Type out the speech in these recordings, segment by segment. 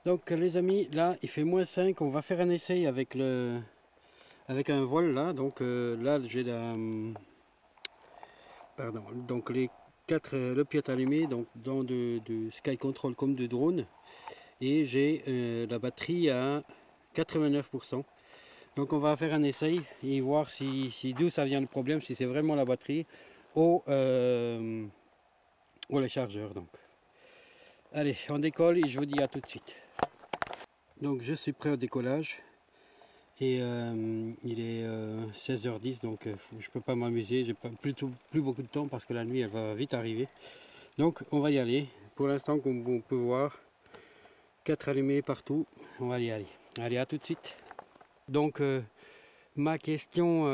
Donc les amis, là il fait -5, on va faire un essai avec un vol là. Donc là j'ai donc les 4 le pilote allumé, donc dans de Sky Control comme de drone, et j'ai la batterie à 89%. Donc on va faire un essai et voir si d'où ça vient le problème, si c'est vraiment la batterie ou le chargeur. Donc allez, on décolle et je vous dis à tout de suite. Donc je suis prêt au décollage et il est 16h10, donc je peux pas m'amuser, j'ai plus beaucoup de temps parce que la nuit elle va vite arriver. Donc on va y aller. Pour l'instant, comme on peut voir, 4 allumés partout, on va y aller. Allez, à tout de suite. Donc ma question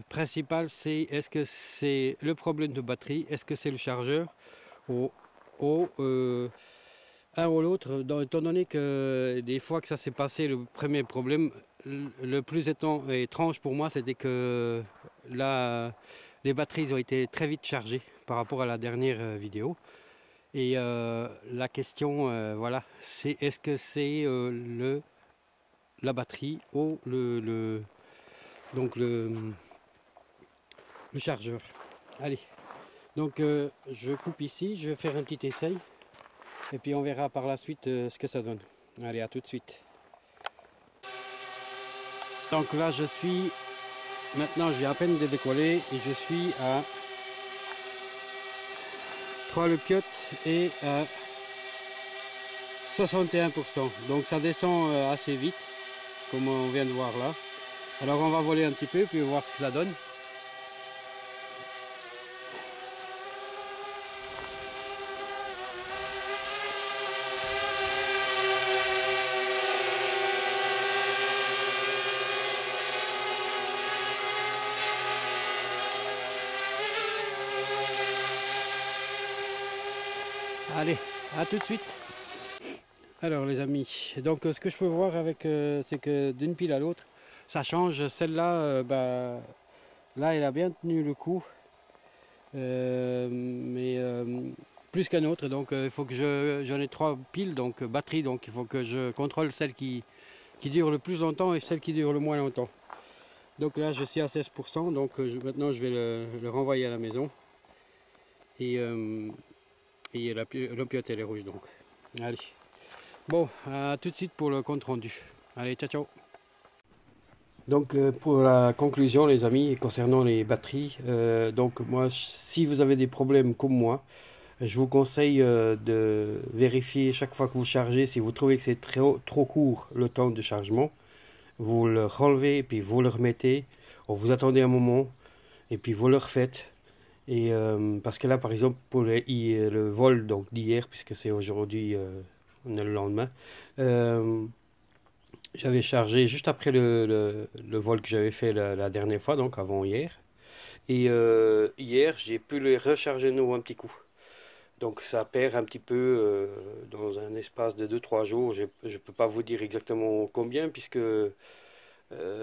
principale, c'est est-ce que c'est le problème de batterie, est-ce que c'est le chargeur ou un ou l'autre, étant donné que des fois que ça s'est passé, le premier problème, le plus étrange pour moi, c'était que les batteries ont été très vite chargées par rapport à la dernière vidéo. Et la question, voilà, c'est est-ce que c'est la batterie ou le chargeur. Allez, donc je coupe ici, je vais faire un petit essai. Et puis on verra par la suite ce que ça donne. Allez, à tout de suite. Donc là maintenant j'ai à peine décollé et je suis à 3 le piot et à 61%. Donc ça descend assez vite, comme on vient de voir là. Alors on va voler un petit peu puis voir ce que ça donne. Allez, à tout de suite. Alors les amis, donc ce que je peux voir c'est que d'une pile à l'autre, ça change. Celle-là, là elle a bien tenu le coup, mais plus qu'un autre. Donc il faut que j'en ai 3 piles, donc batterie, donc il faut que je contrôle celle qui dure le plus longtemps et celle qui dure le moins longtemps. Donc là je suis à 16%, donc maintenant je vais le renvoyer à la maison. Et la pilote elle est rouge, donc allez. Bon, à tout de suite pour le compte rendu. Allez, ciao ciao. Donc pour la conclusion les amis, concernant les batteries, donc moi si vous avez des problèmes comme moi, je vous conseille de vérifier chaque fois que vous chargez, si vous trouvez que c'est trop court le temps de chargement, vous le relevez et puis vous le remettez, ou vous attendez un moment et puis vous le refaites. Et parce que là par exemple pour le vol donc d'hier, puisque c'est aujourd'hui, on est le lendemain, j'avais chargé juste après le vol que j'avais fait la dernière fois, donc avant hier. Et hier j'ai pu le recharger de nouveau un petit coup. Donc ça perd un petit peu dans un espace de 2-3 jours. Je ne peux pas vous dire exactement combien, puisque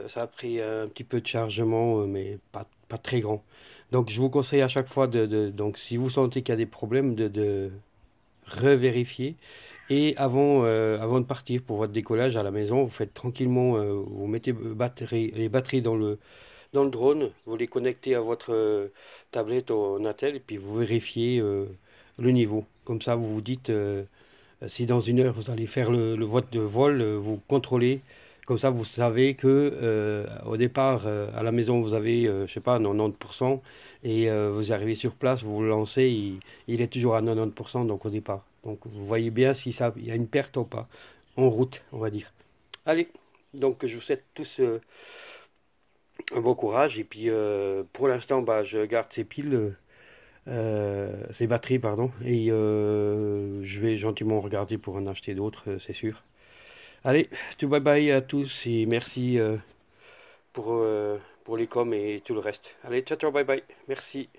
ça a pris un petit peu de chargement, mais pas très grand. Donc je vous conseille à chaque fois donc si vous sentez qu'il y a des problèmes, de revérifier. Et avant de partir pour votre décollage à la maison, vous faites tranquillement, vous mettez les batteries dans le drone, vous les connectez à votre tablette ou Natel, et puis vous vérifiez le niveau. Comme ça, vous vous dites, si dans 1 heure vous allez faire votre vol, vous contrôlez. Comme ça, vous savez que au départ, à la maison, vous avez, je sais pas, 90%, et vous arrivez sur place, vous le lancez, il est toujours à 90%, donc au départ. Donc vous voyez bien si il y a une perte ou pas, en route, on va dire. Allez, donc je vous souhaite tous un bon courage, et puis pour l'instant, bah, je garde ces piles, ces batteries, pardon, et je vais gentiment regarder pour en acheter d'autres, c'est sûr. Allez, tout bye bye à tous et merci pour les coms et tout le reste. Allez, ciao ciao, bye bye, merci.